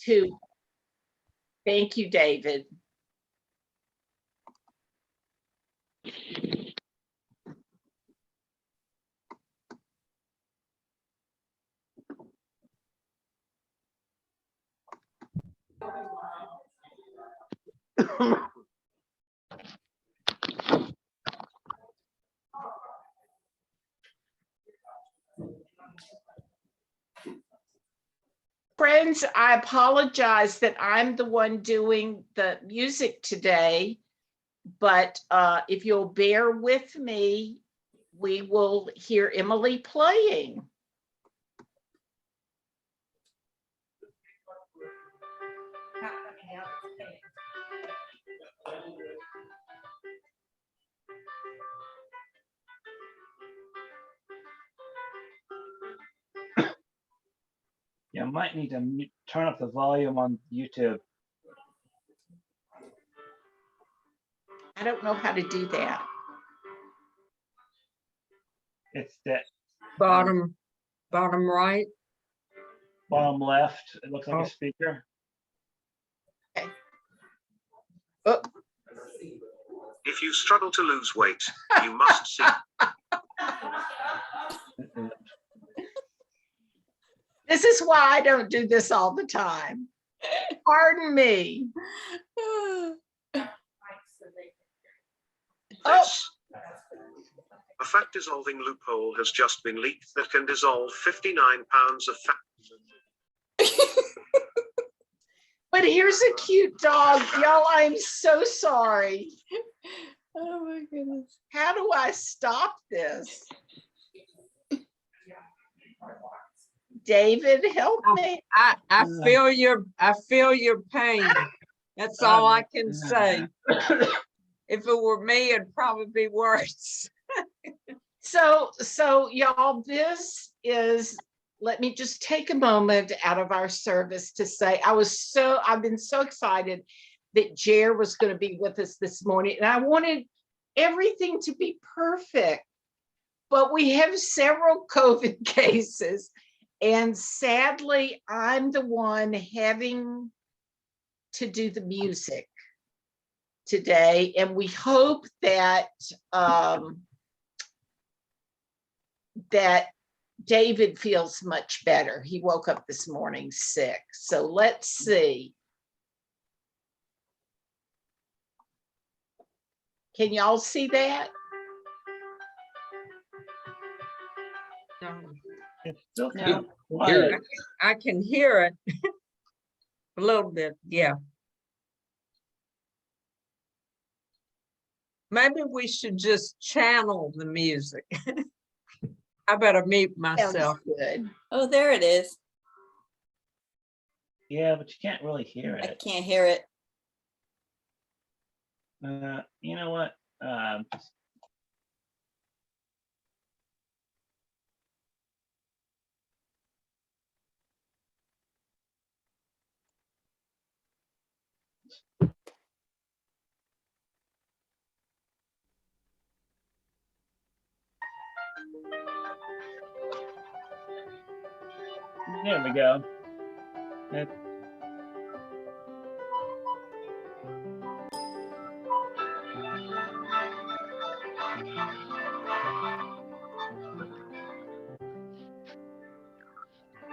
Two. Thank you, David. Friends, I apologize that I'm the one doing the music today, but if you'll bear with me, we will hear Emily playing. You might need to turn up the volume on YouTube. I don't know how to do that. It's that Bottom right. bottom left. It looks like a speaker. Okay. Oh. If you struggle to lose weight, you must see. This is why I don't do this all the time. Pardon me. This. A fat dissolving loophole has just been leaked that can dissolve 59 pounds of fat. But here's a cute dog. Y'all, I'm so sorry. Oh my goodness. How do I stop this? David, help me. I feel your pain. That's all I can say. If it were me, it'd probably be worse. So y'all, this is, let me just take a moment out of our service to say, I've been so excited that Jer was going to be with us this morning, and I wanted everything to be perfect, but we have several COVID cases, and sadly, I'm the one having to do the music today, and we hope that that David feels much better. He woke up this morning sick. So let's see. Can y'all see that? It's still No. kind of quiet. I can hear it a little bit. Yeah. Maybe we should just channel the music. I better mute myself. Sounds good. Oh, there it is. Yeah, but you can't really hear I it. can't hear it. You know what? There we go.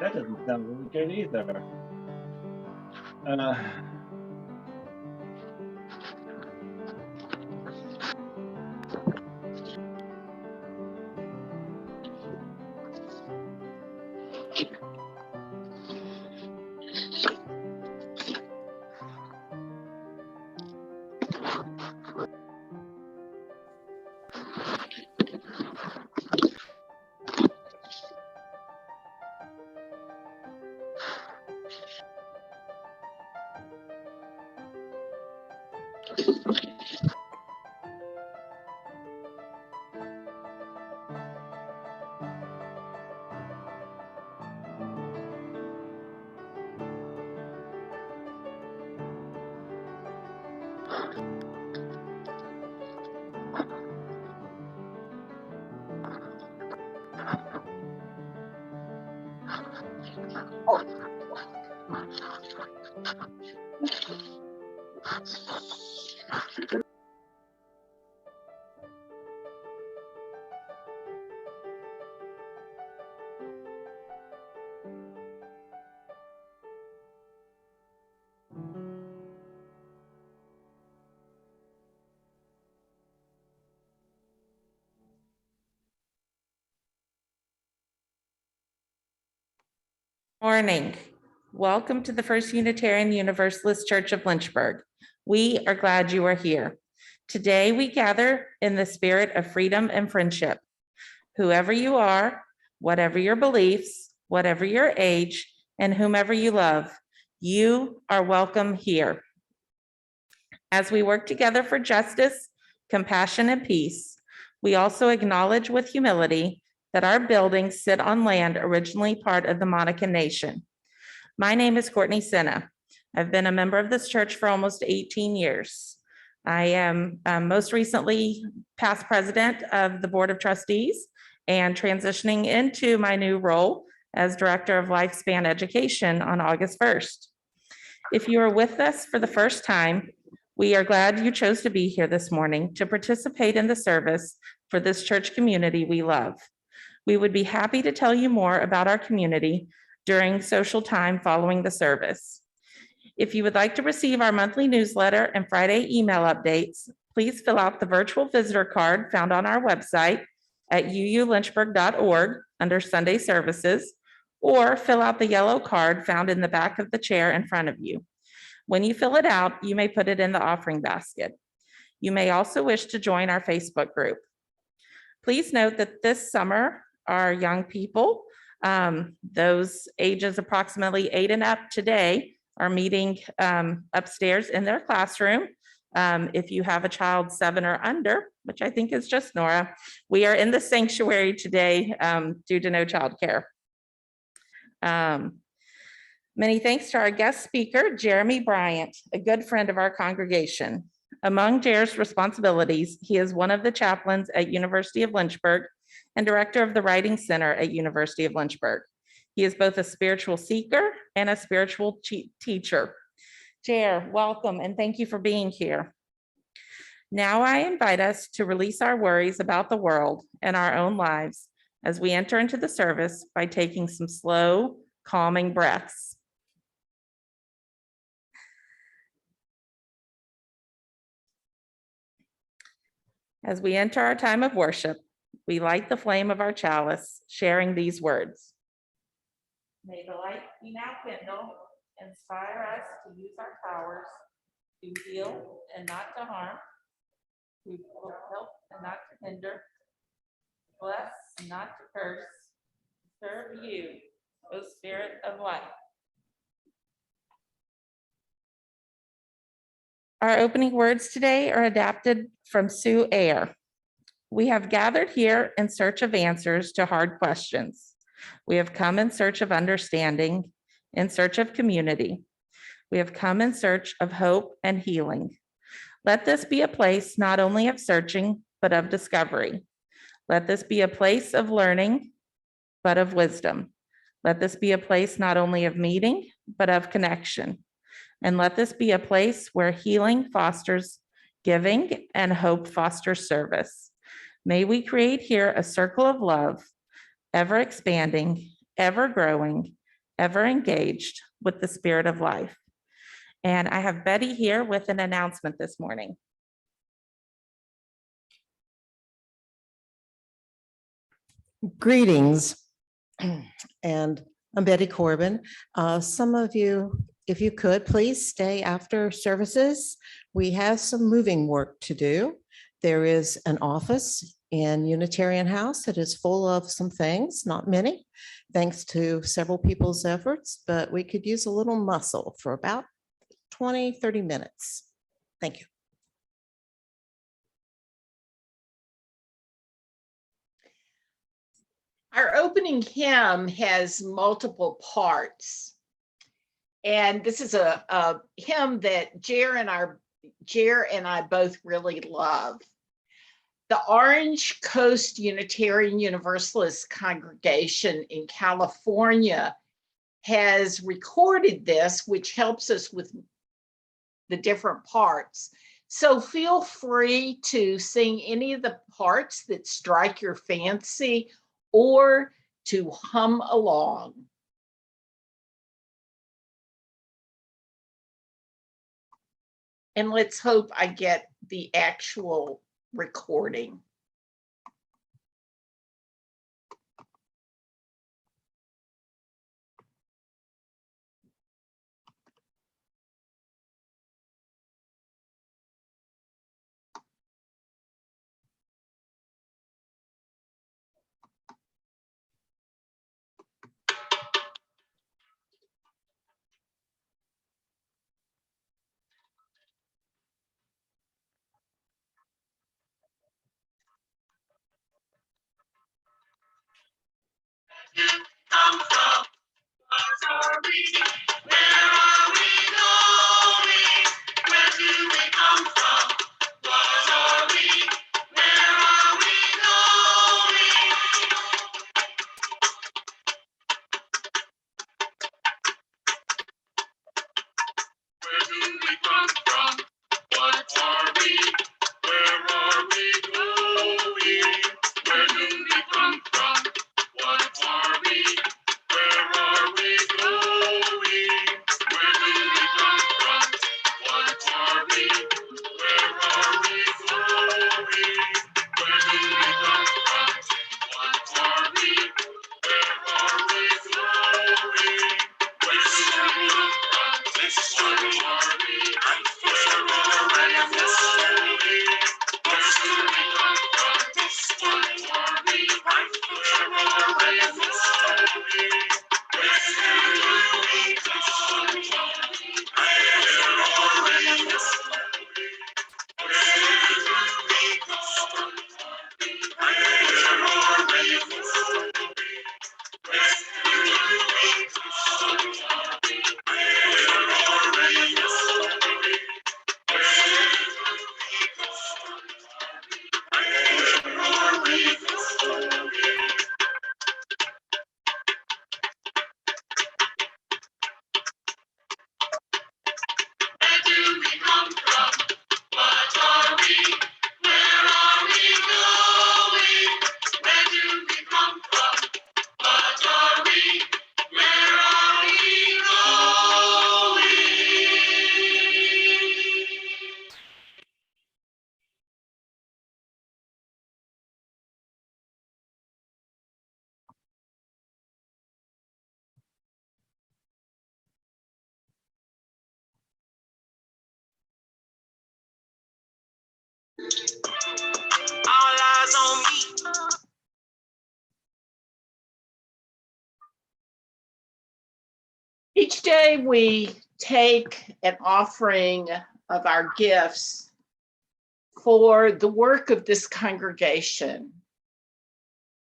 That doesn't sound really good either. Morning. Welcome to the First Unitarian Universalist Church of Lynchburg. We are glad you are here. Today we gather in the spirit of freedom and friendship. Whoever you are, whatever your beliefs, whatever your age, and whomever you love, you are welcome here. As we work together for justice, compassion, and peace, we also acknowledge with humility that our buildings sit on land originally part of the Monacan Nation. My name is Courtney Senna. I've been a member of this church for almost 18 years. I am most recently past president of the Board of Trustees and transitioning into my new role as Director of Lifespan Education on August 1st. If you are with us for the first time, we are glad you chose to be here this morning to participate in the service for this church community we love. We would be happy to tell you more about our community during social time following the service. If you would like to receive our monthly newsletter and Friday email updates, please fill out the virtual visitor card found on our website at uulynchburg.org under Sunday services, or fill out the yellow card found in the back of the chair in front of you. When you fill it out, you may put it in the offering basket. You may also wish to join our Facebook group. Please note that this summer, our young people, those ages approximately 8 and up today, are meeting upstairs in their classroom. If you have a child 7 or under, which I think is just Nora, we are in the sanctuary today due to no childcare. Many thanks to our guest speaker, Jeremy Bryant, a good friend of our congregation. Among Jer's responsibilities, he is one of the chaplains at University of Lynchburg and director of the Writing Center at University of Lynchburg. He is both a spiritual seeker and a spiritual teacher. Jer, welcome and thank you for being here. Now I invite us to release our worries about the world and our own lives as we enter into the service by taking some slow, calming breaths. As we enter our time of worship, we light the flame of our chalice, sharing these words. May the light be now kindled, inspire us to use our powers to heal and not to harm, to help and not to hinder, bless and not to curse, serve you, O Spirit of life. Our opening words today are adapted from Sue Eyre. We have gathered here in search of answers to hard questions. We have come in search of understanding, in search of community. We have come in search of hope and healing. Let this be a place not only of searching, but of discovery. Let this be a place of learning, but of wisdom. Let this be a place not only of meeting, but of connection. And let this be a place where healing fosters giving and hope fosters service. May we create here a circle of love, ever expanding, ever growing, ever engaged with the spirit of life. And I have Betty here with an announcement this morning. Greetings, and I'm Betty Corbin. Some of you, if you could, please stay after services. We have some moving work to do. There is an office in Unitarian House that is full of some things, not many, thanks to several people's efforts, but we could use a little muscle for about 20-30 minutes. Thank you. Our opening hymn has multiple parts. And this is a hymn that Jer and I both really love. The Orange Coast Unitarian Universalist congregation in California has recorded this, which helps us with the different parts. So feel free to sing any of the parts that strike your fancy or to hum along. And let's hope I get the actual recording. Come from, what are we? Where are we going? Where do we come from? What are we? Where are we going? Where do we come from? What are we? Where are we going? Where do we come from? What are we? Where are we going? Where do we come from? What are we? Where are we going? Where do we come from? What are we? Where are we going? Where do we come from? This story are we? Where are we going? Where do we come from? This story are we? Where are we going? Where do we come from? Where are we going? Where do we come from? What are we? Where are we going? Where do we come from? What are we? Where are we going? All eyes on me. Each day we take an offering of our gifts for the work of this congregation.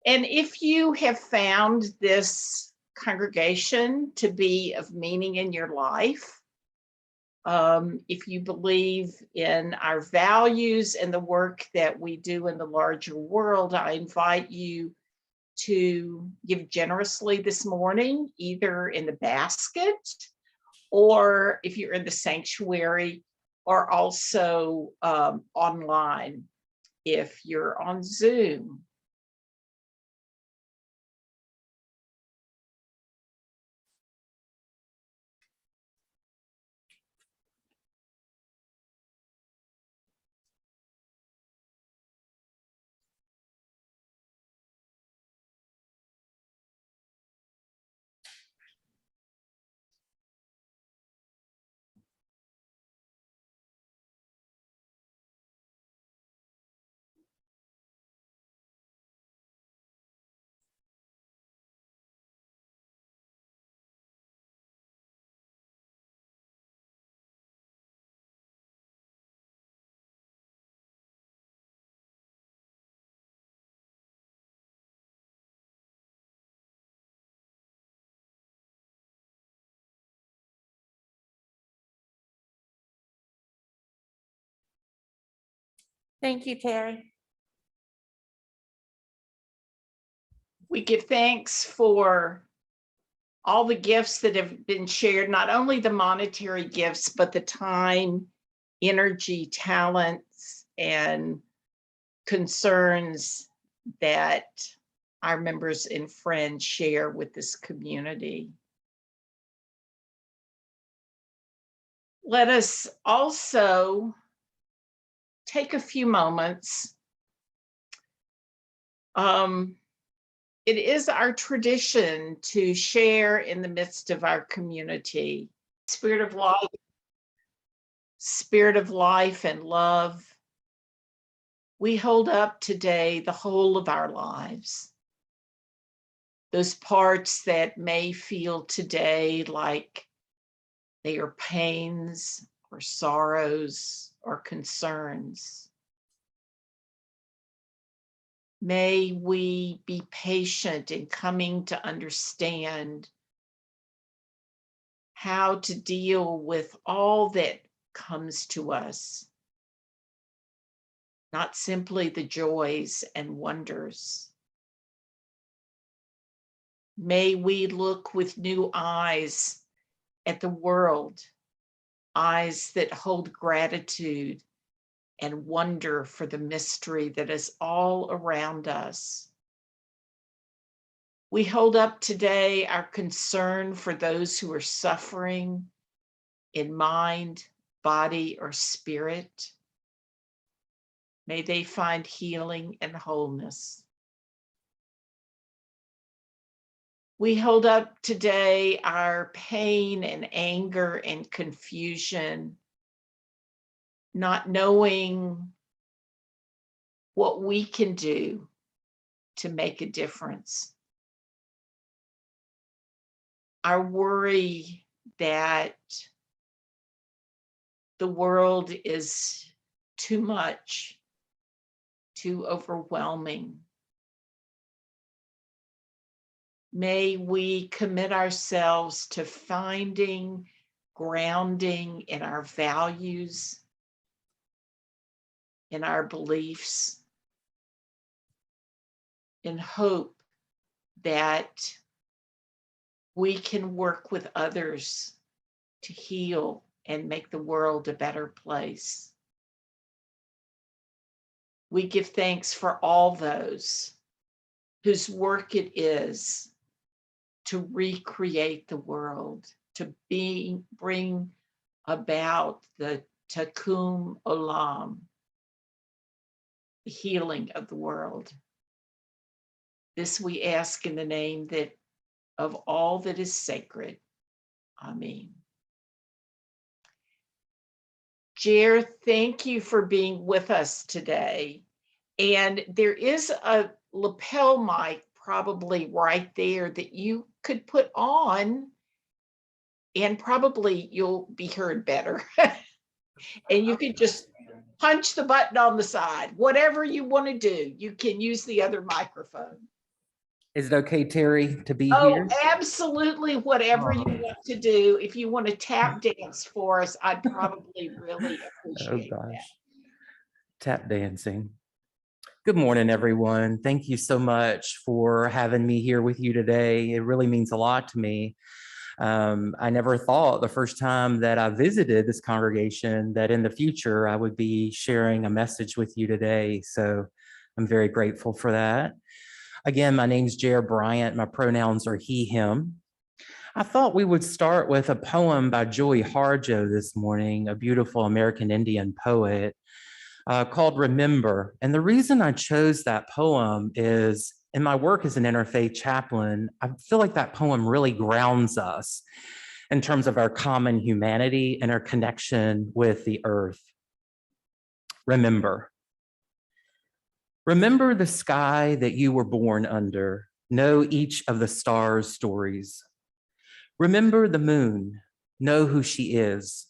And if you have found this congregation to be of meaning in your life, if you believe in our values and the work that we do in the larger world, I invite you to give generously this morning, either in the basket or if you're in the sanctuary, or also online if you're on Zoom. Thank you, Terry. We give thanks for all the gifts that have been shared, not only the monetary gifts, but the time, energy, talents, and concerns that our members and friends share with this community. Let us also take a few moments. It is our tradition to share in the midst of our community. Spirit of life and love. We hold up today the whole of our lives. Those parts that may feel today like they are pains or sorrows or concerns. May we be patient in coming to understand how to deal with all that comes to us, not simply the joys and wonders. May we look with new eyes at the world, eyes that hold gratitude and wonder for the mystery that is all around us. We hold up today our concern for those who are suffering in mind, body, or spirit. May they find healing and wholeness. We hold up today our pain and anger and confusion, not knowing what we can do to make a difference. Our worry that the world is too much, too overwhelming. May we commit ourselves to finding grounding in our values, in our beliefs, in hope that we can work with others to heal and make the world a better place. We give thanks for all those whose work it is to recreate the world, to bring about the Tikkun Olam, the healing of the world. This we ask in the name of all that is sacred. Amen. Jer, thank you for being with us today. And there is a lapel mic probably right there that you could put on, and probably you'll be heard better. And you could just punch the button on the side. Whatever you want to do, you can use the other microphone. Is it okay, Terry, to be Oh, here? absolutely. Whatever you want to do. If you want to tap dance for us, I'd probably really appreciate that. Tap dancing. Good morning, everyone. Thank you so much for having me here with you today. It really means a lot to me. I never thought the first time that I visited this congregation that in the future I would be sharing a message with you today. So I'm very grateful for that. Again, my name's Jeremy Bryant. My pronouns are he, him. I thought we would start with a poem by Joey Harjo this morning, a beautiful American Indian poet called Remember. And the reason I chose that poem is in my work as an interfaith chaplain, I feel like that poem really grounds us in terms of our common humanity and our connection with the earth. Remember. Remember the sky that you were born under. Know each of the stars' stories. Remember the moon. Know who she is.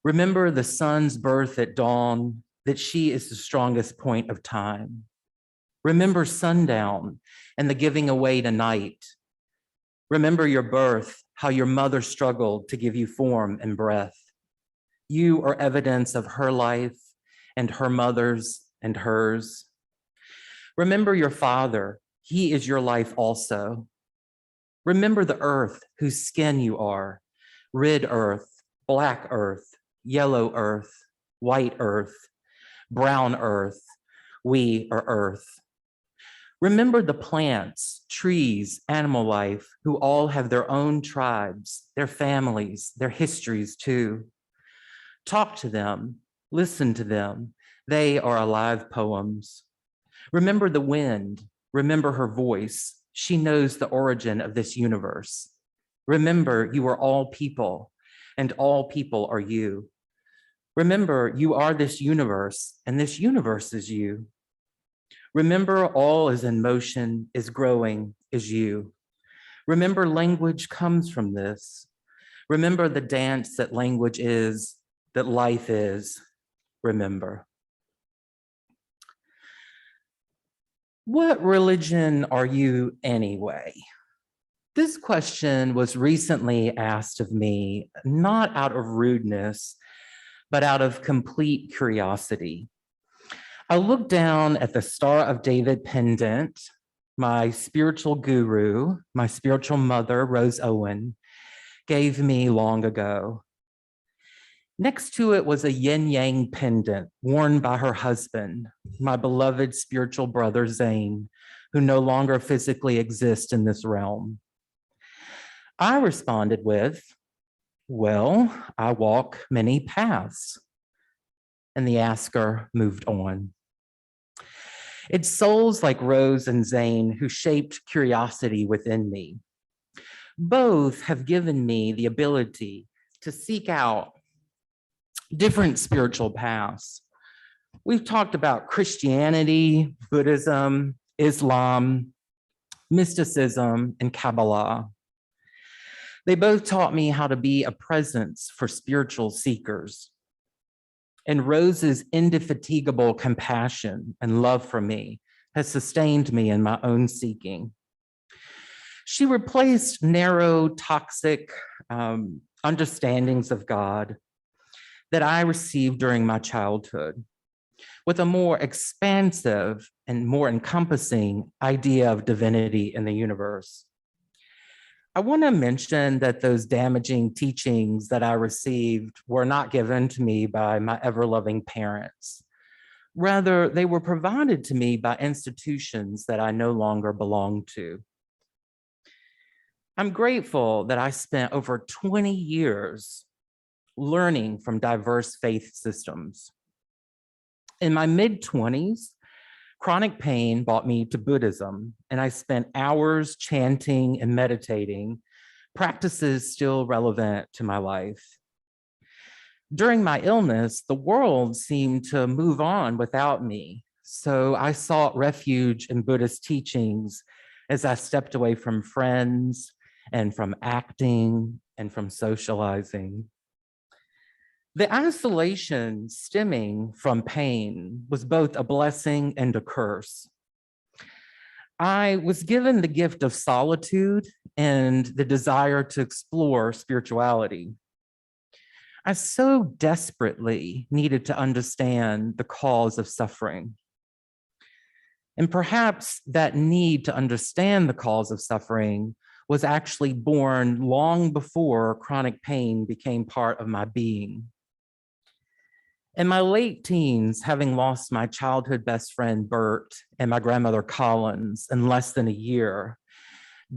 Remember the sun's birth at dawn, that she is the strongest point of time. Remember sundown and the giving away to night. Remember your birth, how your mother struggled to give you form and breath. You are evidence of her life and her mother's and hers. Remember your father. He is your life also. Remember the earth whose skin you are, red earth, black earth, yellow earth, white earth, brown earth. We are earth. Remember the plants, trees, animal life, who all have their own tribes, their families, their histories too. Talk to them, listen to them. They are alive poems. Remember the wind, remember her voice. She knows the origin of this universe. Remember, you are all people, and all people are you. Remember, you are this universe, and this universe is you. Remember, all is in motion, is growing, is you. Remember, language comes from this. Remember the dance that language is, that life is. Remember. What religion are you anyway? This question was recently asked of me, not out of rudeness, but out of complete curiosity. I looked down at the Star of David pendant my spiritual guru, my spiritual mother, Rose Owen, gave me long ago. Next to it was a yin yang pendant worn by her husband, my beloved spiritual brother, Zane, who no longer physically exists in this realm. I responded with, well, I walk many paths. And the asker moved on. It's souls like Rose and Zane who shaped curiosity within me. Both have given me the ability to seek out different spiritual paths. We've talked about Christianity, Buddhism, Islam, mysticism, and Kabbalah. They both taught me how to be a presence for spiritual seekers. And Rose's indefatigable compassion and love for me has sustained me in my own seeking. She replaced narrow, toxic understandings of God that I received during my childhood with a more expansive and more encompassing idea of divinity in the universe. I want to mention that those damaging teachings that I received were not given to me by my ever-loving parents. Rather, they were provided to me by institutions that I no longer belong to. I'm grateful that I spent over 20 years learning from diverse faith systems. In my mid-20s, chronic pain brought me to Buddhism, and I spent hours chanting and meditating, practices still relevant to my life. During my illness, the world seemed to move on without me, so I sought refuge in Buddhist teachings as I stepped away from friends and from acting and from socializing. The isolation stemming from pain was both a blessing and a curse. I was given the gift of solitude and the desire to explore spirituality. I so desperately needed to understand the cause of suffering. And perhaps that need to understand the cause of suffering was actually born long before chronic pain became part of my being. In my late teens, having lost my childhood best friend, Bert, and my grandmother, Collins, in less than a year,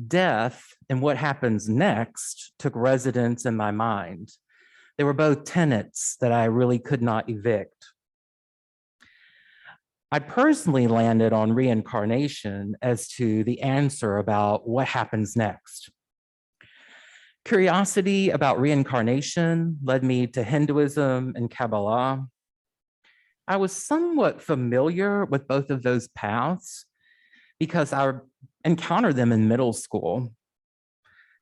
death and what happens next took residence in my mind. They were both tenets that I really could not evict. I personally landed on reincarnation as to the answer about what happens next. Curiosity about reincarnation led me to Hinduism and Kabbalah. I was somewhat familiar with both of those paths because I encountered them in middle school.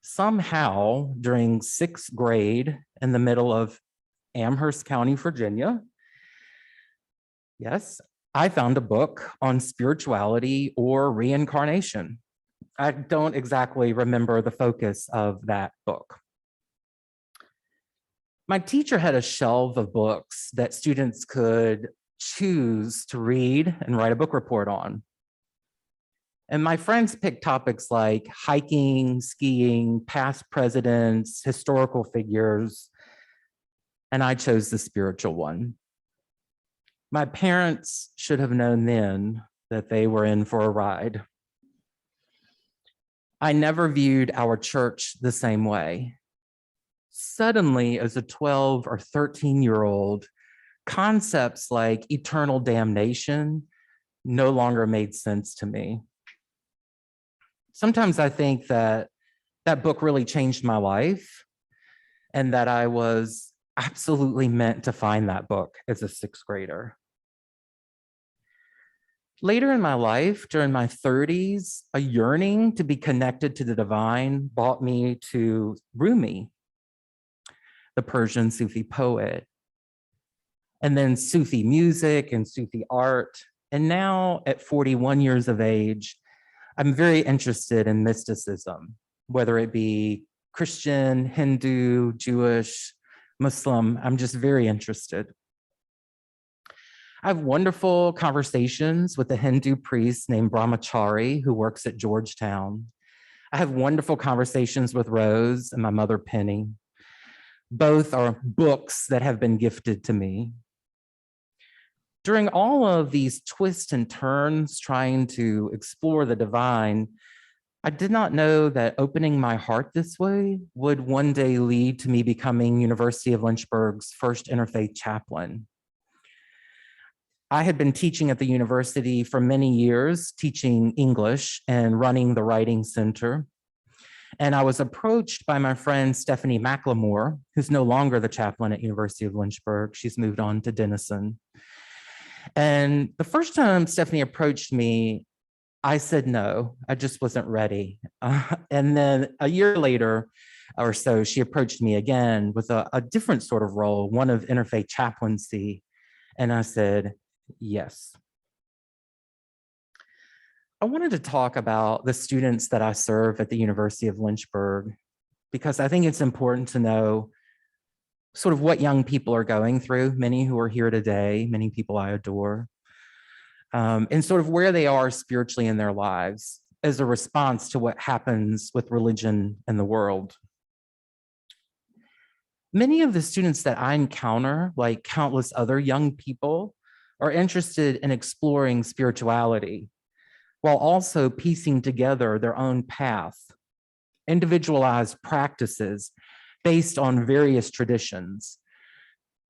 Somehow, during 6th grade in the middle of Amherst County, Virginia, yes, I found a book on spirituality or reincarnation. I don't exactly remember the focus of that book. My teacher had a shelf of books that students could choose to read and write a book report on. And my friends picked topics like hiking, skiing, past presidents, historical figures, and I chose the spiritual one. My parents should have known then that they were in for a ride. I never viewed our church the same way. Suddenly, as a 12 or 13-year-old, concepts like eternal damnation no longer made sense to me. Sometimes I think that that book really changed my life and that I was absolutely meant to find that book as a sixth grader. Later in my life, during my 30s, a yearning to be connected to the divine brought me to Rumi, the Persian Sufi poet, and then Sufi music and Sufi art. And now at 41 years of age, I'm very interested in mysticism, whether it be Christian, Hindu, Jewish, Muslim. I'm just very interested. I have wonderful conversations with a Hindu priest named Brahmachari who works at Georgetown. I have wonderful conversations with Rose and my mother, Penny. Both are books that have been gifted to me. During all of these twists and turns trying to explore the divine, I did not know that opening my heart this way would one day lead to me becoming University of Lynchburg's first interfaith chaplain. I had been teaching at the university for many years, teaching English and running the Writing Center. And I was approached by my friend Stephanie McLemore, who's no longer the chaplain at University of Lynchburg. She's moved on to Denison. And the first time Stephanie approached me, I said no, I just wasn't ready. And then a year later or so, she approached me again with a different sort of role, one of interfaith chaplaincy. And I said, yes. I wanted to talk about the students that I serve at the University of Lynchburg, because I think it's important to know sort of what young people are going through, many who are here today, many people I adore, and sort of where they are spiritually in their lives as a response to what happens with religion in the world. Many of the students that I encounter, like countless other young people, are interested in exploring spirituality while also piecing together their own path, individualized practices based on various traditions.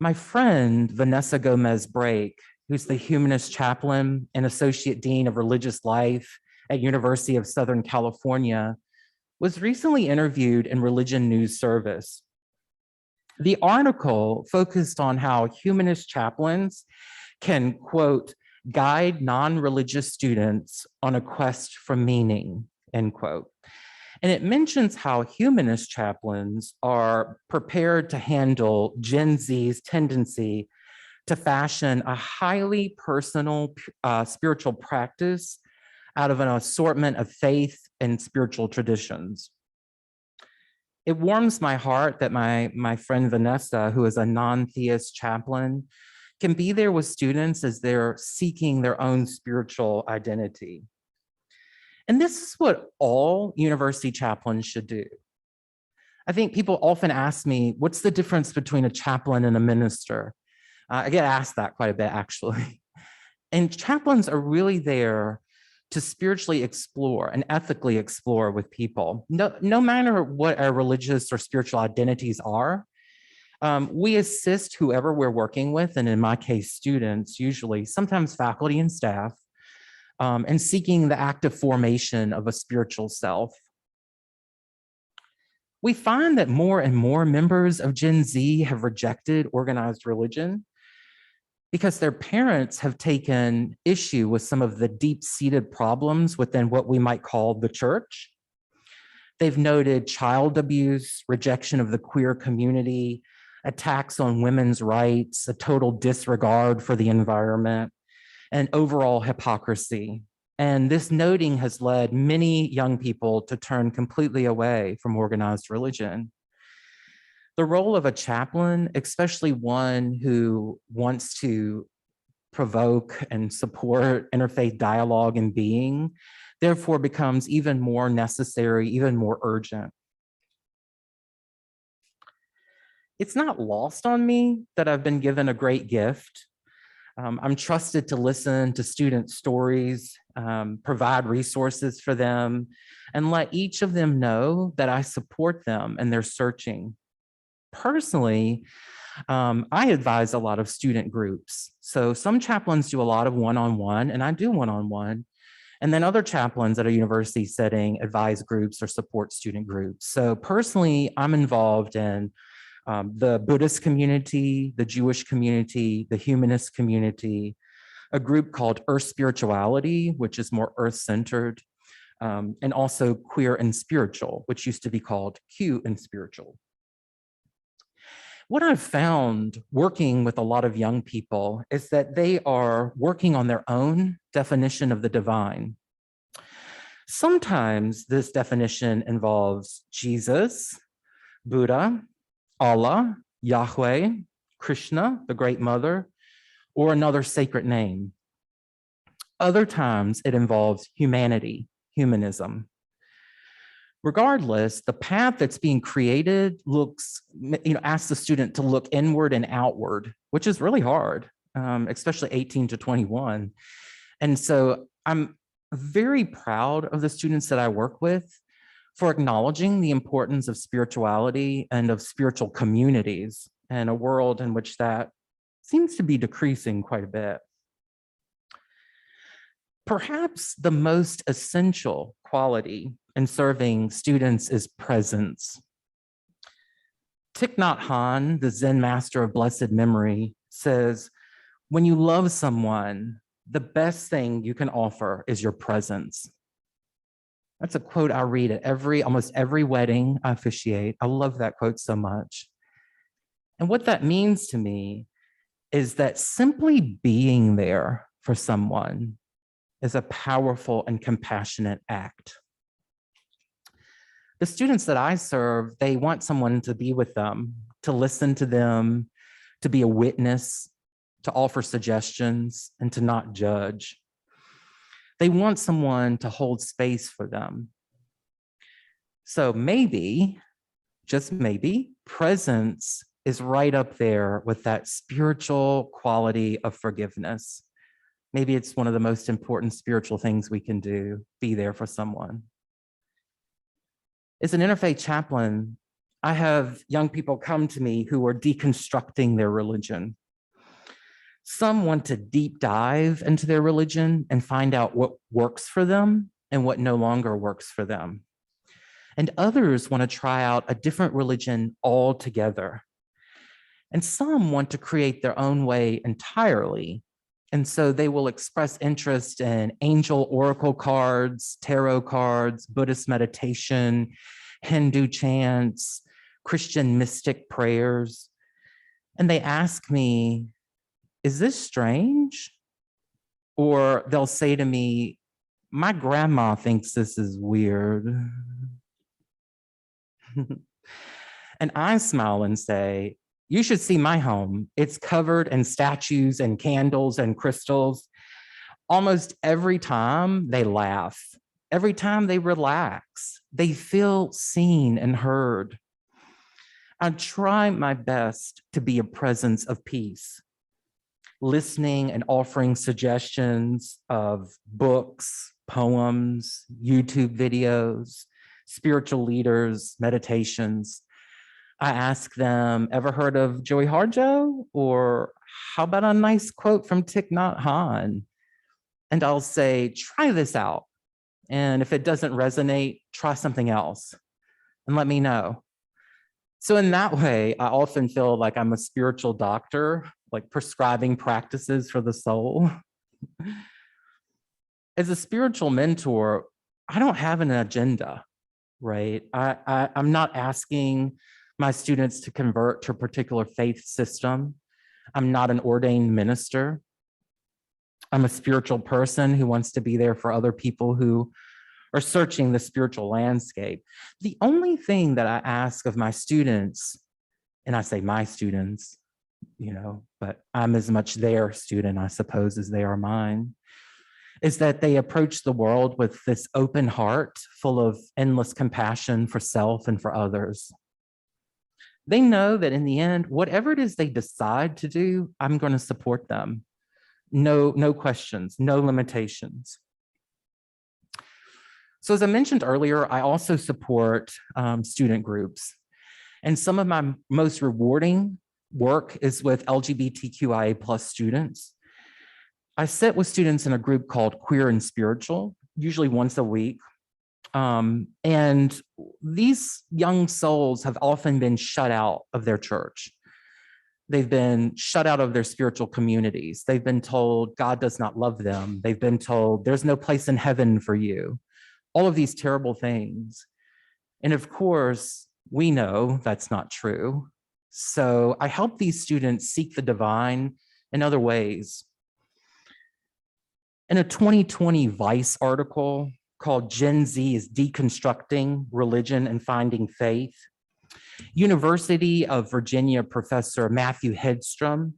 My friend, Vanessa Gomez-Brake, who's the humanist chaplain and associate dean of religious life at University of Southern California, was recently interviewed in Religion News Service. The article focused on how humanist chaplains can, quote, guide non-religious students on a quest for meaning, end quote. And it mentions how humanist chaplains are prepared to handle Gen Z's tendency to fashion a highly personal spiritual practice out of an assortment of faith and spiritual traditions. It warms my heart that my friend Vanessa, who is a non-theist chaplain, can be there with students as they're seeking their own spiritual identity. And this is what all university chaplains should do. I think people often ask me, what's the difference between a chaplain and a minister? I get asked that quite a bit, actually. And chaplains are really there to spiritually explore and ethically explore with people. No matter what our religious or spiritual identities are, we assist whoever we're working with, and in my case, students, usually, sometimes faculty and staff, and seeking the active formation of a spiritual self. We find that more and more members of Gen Z have rejected organized religion because their parents have taken issue with some of the deep-seated problems within what we might call the church. They've noted child abuse, rejection of the queer community, attacks on women's rights, a total disregard for the environment, and overall hypocrisy. And this noting has led many young people to turn completely away from organized religion. The role of a chaplain, especially one who wants to provoke and support interfaith dialogue and being therefore becomes even more necessary, even more urgent. It's not lost on me that I've been given a great gift. I'm trusted to listen to student stories, provide resources for them, and let each of them know that I support them in their searching. Personally, I advise a lot of student groups. So some chaplains do a lot of one-on-one, and I do one-on-one. And then other chaplains at a university setting advise groups or support student groups. So personally, I'm involved in the Buddhist community, the Jewish community, the humanist community, a group called Earth Spirituality, which is more earth-centered, and also Queer and Spiritual, which used to be called Q and Spiritual. What I've found working with a lot of young people is that they are working on their own definition of the divine. Sometimes this definition involves Jesus, Buddha, Allah, Yahweh, Krishna, the Great Mother, or another sacred name. Other times it involves humanity, humanism. Regardless, the path that's being created asks the student to look inward and outward, which is really hard, especially 18 to 21. And so I'm very proud of the students that I work with for acknowledging the importance of spirituality and of spiritual communities in a world in which that seems to be decreasing quite a bit. Perhaps the most essential quality in serving students is presence. Thich Nhat Hanh, the Zen master of blessed memory, says, when you love someone, the best thing you can offer is your presence. That's a quote I read at almost every wedding I officiate. I love that quote so much. And what that means to me is that simply being there for someone is a powerful and compassionate act. The students that I serve, they want someone to be with them, to listen to them, to be a witness, to offer suggestions, and to not judge. They want someone to hold space for them. So maybe, just maybe, presence is right up there with that spiritual quality of forgiveness. Maybe it's one of the most important spiritual things we can do, be there for someone. As an interfaith chaplain, I have young people come to me who are deconstructing their religion. Some want to deep dive into their religion and find out what works for them and what no longer works for them. And others want to try out a different religion altogether. And some want to create their own way entirely. And so they will express interest in angel oracle cards, tarot cards, Buddhist meditation, Hindu chants, Christian mystic prayers. And they ask me, is this strange? Or they'll say to me, my grandma thinks this is weird. And I smile and say, you should see my home. It's covered in statues and candles and crystals. Almost every time they laugh, every time they relax, they feel seen and heard. I try my best to be a presence of peace, listening and offering suggestions of books, poems, YouTube videos, spiritual leaders, meditations. I ask them, ever heard of Joey Harjo? Or how about a nice quote from Thich Nhat Hanh? And I'll say, try this out. And if it doesn't resonate, try something else and let me know. So in that way, I often feel like I'm a spiritual doctor, like prescribing practices for the soul. As a spiritual mentor, I don't have an agenda, right? I'm not asking my students to convert to a particular faith system. I'm not an ordained minister. I'm a spiritual person who wants to be there for other people who are searching the spiritual landscape. The only thing that I ask of my students, and I say my students, but I'm as much their student, I suppose, as they are mine, is that they approach the world with this open heart full of endless compassion for self and for others. They know that in the end, whatever it is they decide to do, I'm going to support them. No questions, no limitations. So as I mentioned earlier, I also support student groups. And some of my most rewarding work is with LGBTQIA+ students. I sit with students in a group called Queer and Spiritual, usually once a week. And these young souls have often been shut out of their church. They've been shut out of their spiritual communities. They've been told God does not love them. They've been told there's no place in heaven for you. All of these terrible things. And of course, we know that's not true. So I help these students seek the divine in other ways. In a 2020 Vice article called Gen Z is Deconstructing Religion and Finding Faith, University of Virginia professor Matthew Hedstrom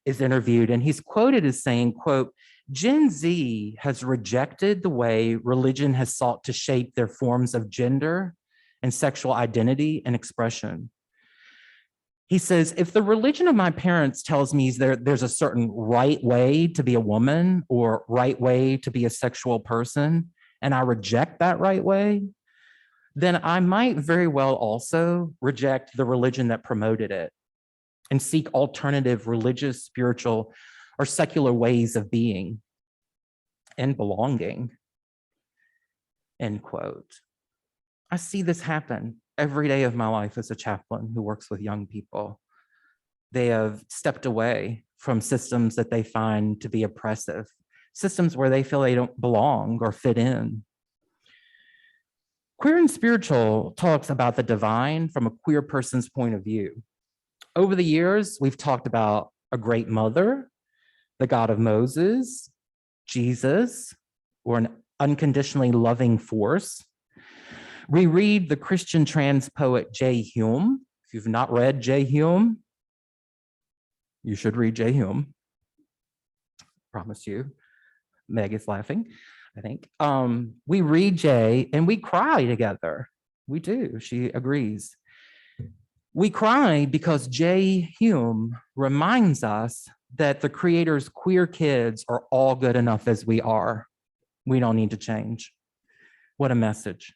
is interviewed, and he's quoted as saying, quote, Gen Z has rejected the way religion has sought to shape their forms of gender and sexual identity and expression. He says, if the religion of my parents tells me there's a certain right way to be a woman or right way to be a sexual person, and I reject that right way, then I might very well also reject the religion that promoted it and seek alternative religious, spiritual, or secular ways of being and belonging, end quote. I see this happen every day of my life as a chaplain who works with young people. They have stepped away from systems that they find to be oppressive, systems where they feel they don't belong or fit in. Queer and Spiritual talks about the divine from a queer person's point of view. Over the years, we've talked about a great mother, the God of Moses, Jesus, or an unconditionally loving force. We read the Christian trans poet J. Hume. If you've not read J. Hume, you should read J. Hume. Promise you. Meg is laughing, I think. We read J and we cry together. We do, she agrees. We cry because J. Hume reminds us that the Creator's queer kids are all good enough as we are. We don't need to change. What a message.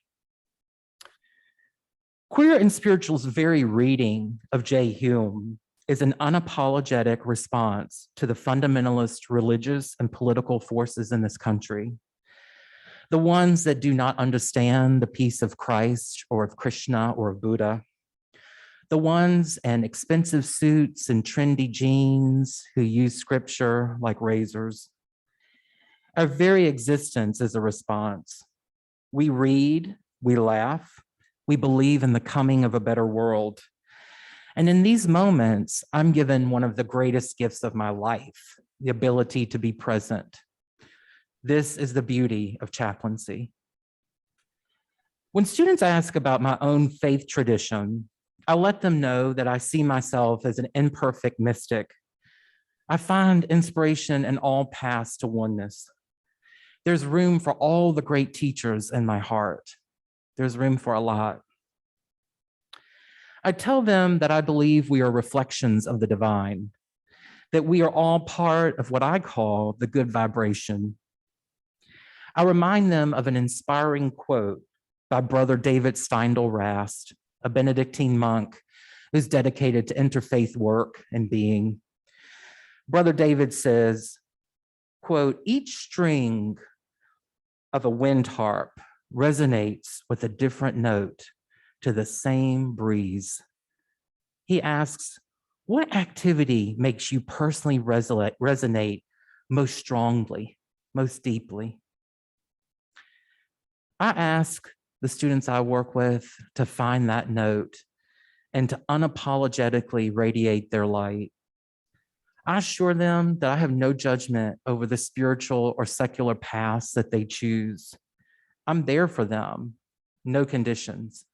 Queer and Spiritual's very reading of J. Hume is an unapologetic response to the fundamentalist religious and political forces in this country. The ones that do not understand the peace of Christ or of Krishna or of Buddha. The ones in expensive suits and trendy jeans who use scripture like razors. Our very existence is a response. We read, we laugh, we believe in the coming of a better world. And in these moments, I'm given one of the greatest gifts of my life, the ability to be present. This is the beauty of chaplaincy. When students ask about my own faith tradition, I let them know that I see myself as an imperfect mystic. I find inspiration in all paths to oneness. There's room for all the great teachers in my heart. There's room for a lot. I tell them that I believe we are reflections of the divine, that we are all part of what I call the good vibration. I remind them of an inspiring quote by Brother David Steindl-Rast, a Benedictine monk who's dedicated to interfaith work and being. Brother David says, quote, each string of a wind harp resonates with a different note to the same breeze. He asks, what activity makes you personally resonate most strongly, most deeply? I ask the students I work with to find that note and to unapologetically radiate their light. I assure them that I have no judgment over the spiritual or secular paths that they choose. I'm there for them, no conditions.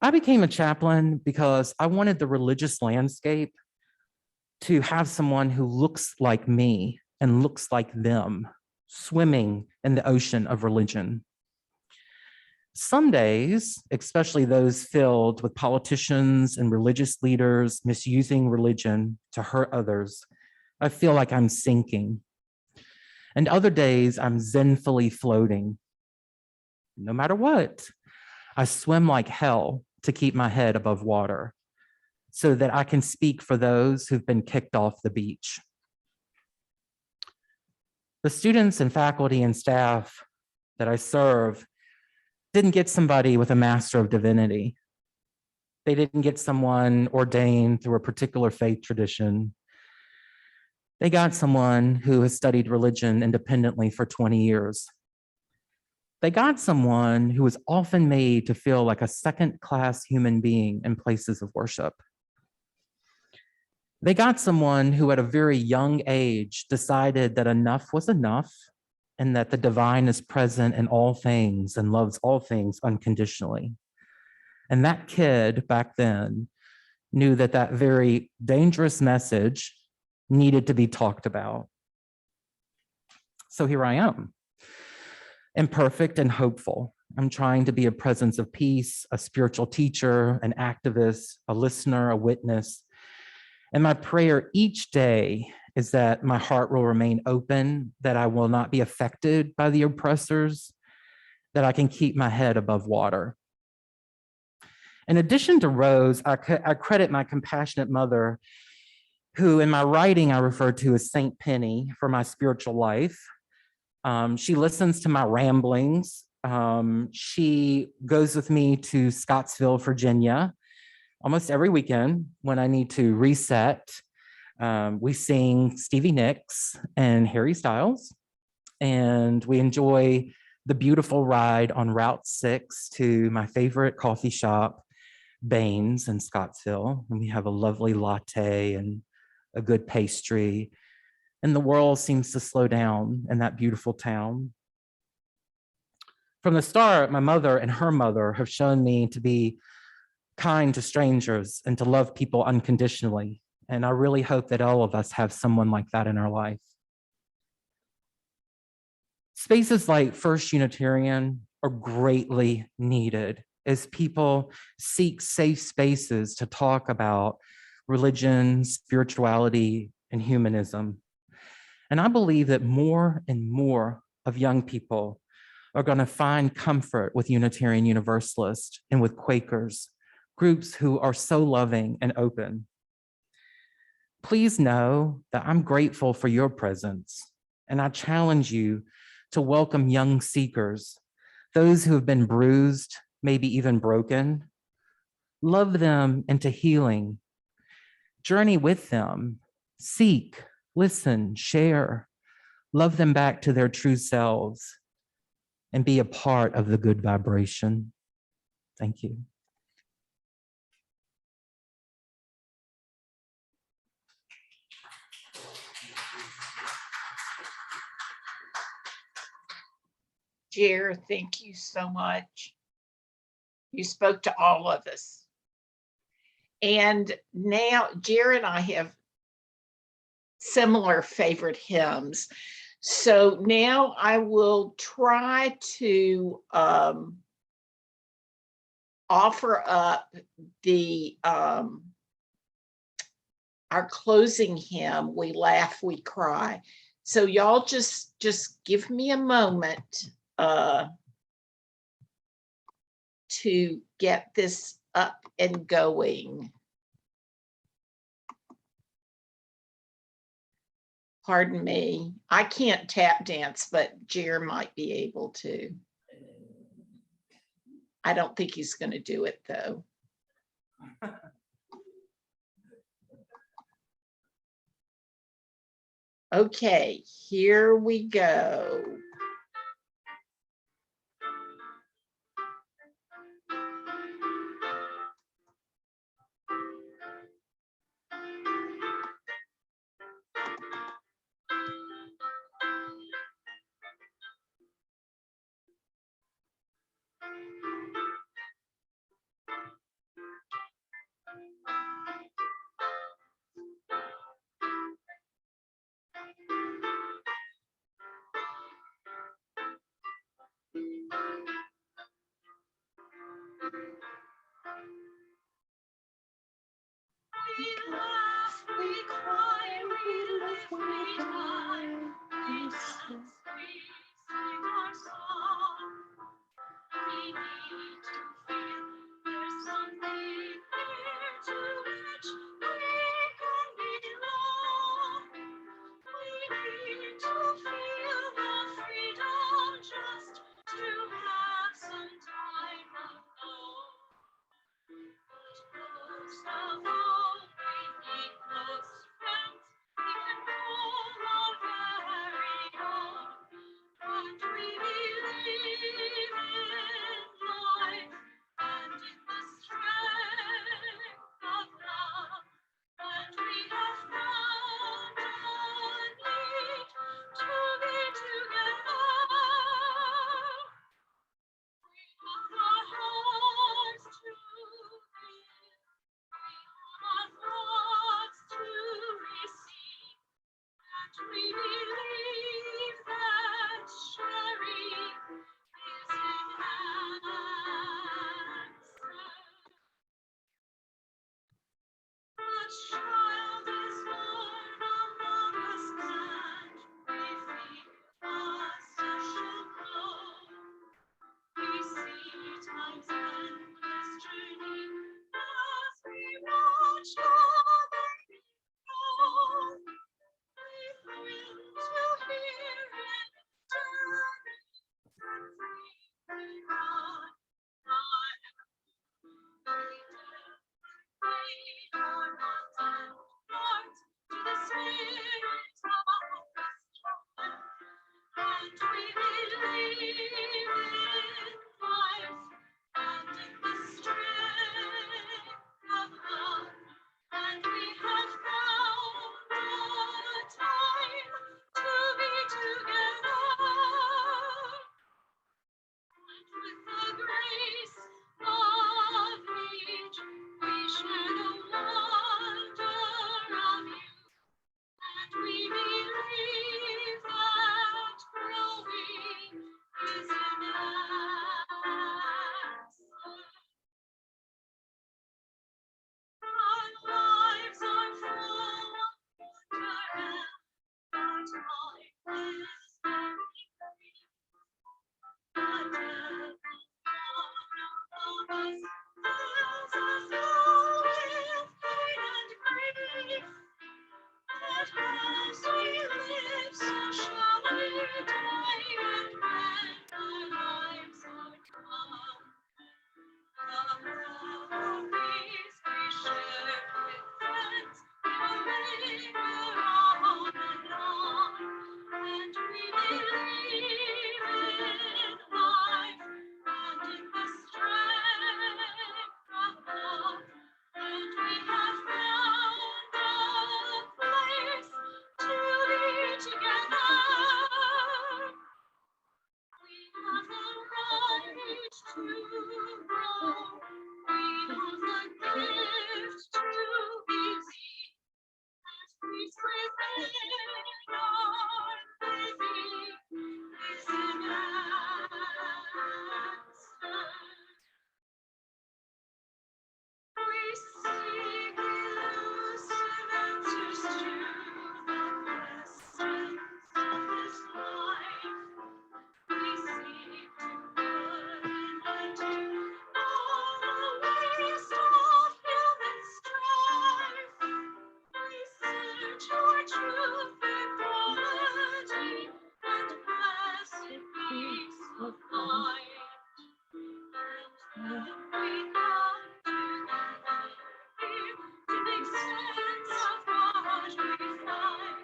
I became a chaplain because I wanted the religious landscape to have someone who looks like me and looks like them swimming in the ocean of religion. Some days, especially those filled with politicians and religious leaders misusing religion to hurt others, I feel like I'm sinking. And other days, I'm zenfully floating. No matter what, I swim like hell to keep my head above water so that I can speak for those who've been kicked off the beach. The students and faculty and staff that I serve didn't get somebody with a Master of Divinity. They didn't get someone ordained through a particular faith tradition. They got someone who has studied religion independently for 20 years. They got someone who was often made to feel like a second-class human being in places of worship. They got someone who at a very young age decided that enough was enough and that the divine is present in all things and loves all things unconditionally. And that kid back then knew that that very dangerous message needed to be talked about. So here I am, imperfect and hopeful. I'm trying to be a presence of peace, a spiritual teacher, an activist, a listener, a witness. And my prayer each day is that my heart will remain open, that I will not be affected by the oppressors, that I can keep my head above water. In addition to Rose, I credit my compassionate mother, who in my writing I refer to as Saint Penny for my spiritual life. She listens to my ramblings. She goes with me to Scottsville, Virginia, almost every weekend when I need to reset. We sing Stevie Nicks and Harry Styles, and we enjoy the beautiful ride on Route 6 to my favorite coffee shop, Baines in Scottsville. And we have a lovely latte and a good pastry. And the world seems to slow down in that beautiful town. From the start, my mother and her mother have shown me to be kind to strangers and to love people unconditionally. And I really hope that all of us have someone like that in our life. Spaces like First Unitarian are greatly needed as people seek safe spaces to talk about religion, spirituality, and humanism. And I believe that more and more of young people are going to find comfort with Unitarian Universalists and with Quakers, groups who are so loving and open. Please know that I'm grateful for your presence, and I challenge you to welcome young seekers, those who have been bruised, maybe even broken. Love them into healing. Journey with them. Seek, listen, share. Love them back to their true selves and be a part of the good vibration. Thank you. Jer, thank you so much. You spoke to all of us. And now Jer and I have similar favorite hymns. So now I will try to offer up the our closing hymn, We Laugh, We Cry. So y'all just give me a moment to get this up and going. Pardon me, I can't tap dance, but Jer might be able to. I don't think he's going to do it though. Okay, here we go. laugh, we cry, we live, we die, we dance, we sing our song. We need to feel there's something here to which we can belong. We need to feel the freedom just to have some time alone. But most of all, we need close friends we can call our very own. And we believe in life and in the strength of love. And we have found a need to be together. We have our hearts to give. We have our thoughts to receive. And we believe that sharing is an answer. A child is born among us, and we feel a special glow. We see time's endless journey as we watch our baby grow. We thrill to hear it stirring and free we run. We are not hearts to the spirit of the storm. And we believe in life and in the strength of love. And we have found a time to be together. And with the grace of each, we share the wonder of you. And we believe that growing is an answer. Our lives are full of wonder and our time is very brief. The devil one of us fills us all with pain and grief. But as we live, so shall we die, and when our lives are come, the love of peace we share with friends will linger on and on. And we believe in life and in the strength of love. And we have found a place to be together. We have the right to grow. We have the gift to believe. As peace within our baby is an answer. We seek elusive answers to the questions of this life. We seek to put an end to all the waste of human strife. We search for truth, equality, and blessed peace of mind. And then we come together here to make sense of what we find.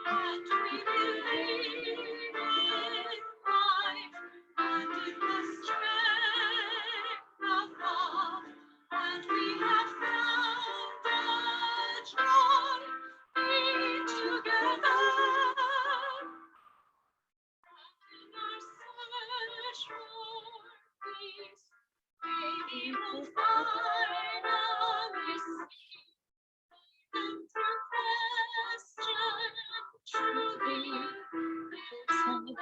And we believe in life and in the strength of love. And we have found a joy being together. In our search for peace, maybe we'll finally see. And through question, truly, there's something.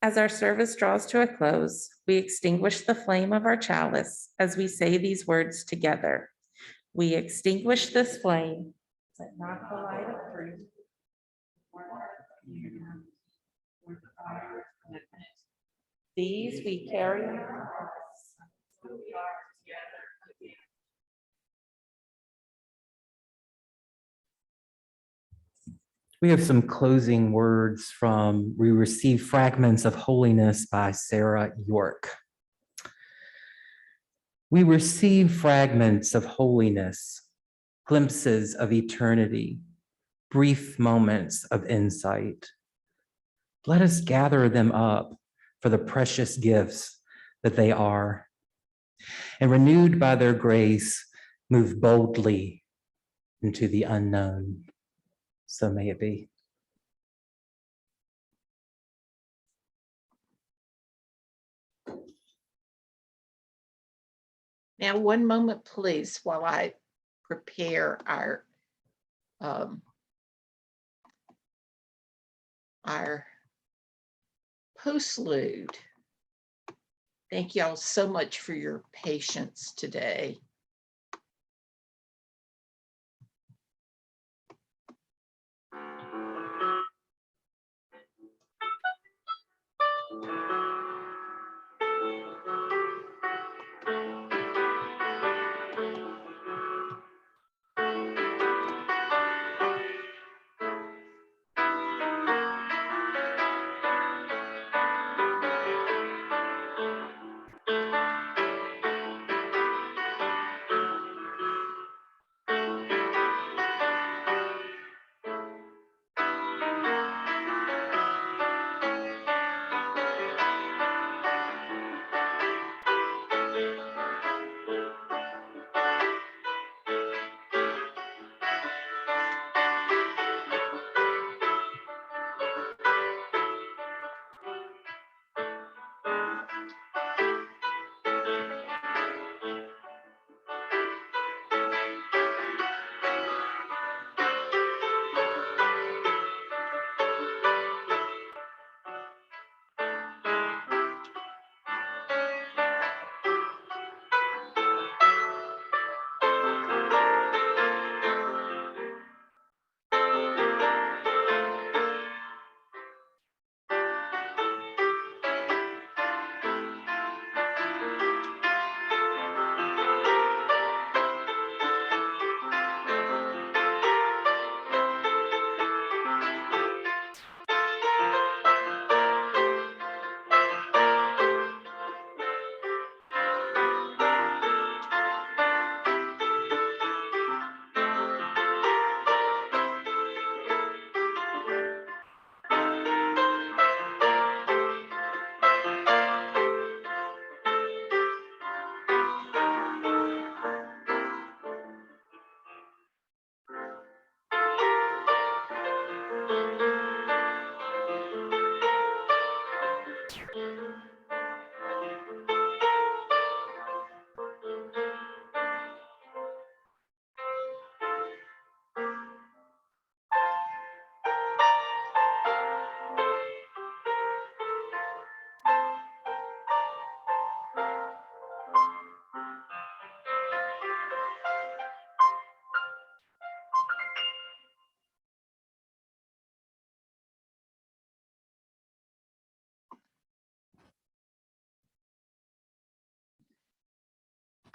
As our service draws to a close, we extinguish the flame of our chalice as we say these words together. We extinguish this flame, but not the light of truth. These we carry in our hearts until we are together again. We have some closing words from We Receive Fragments of Holiness by Sarah York. We receive fragments of holiness, glimpses of eternity, brief moments of insight. Let us gather them up for the precious gifts that they are, and renewed by their grace, move boldly into the unknown. So may it be. Now, one moment, please, while I prepare our postlude. Thank y'all so much for your patience today.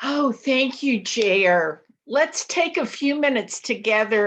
Oh, thank you, Jer. Let's take a few minutes together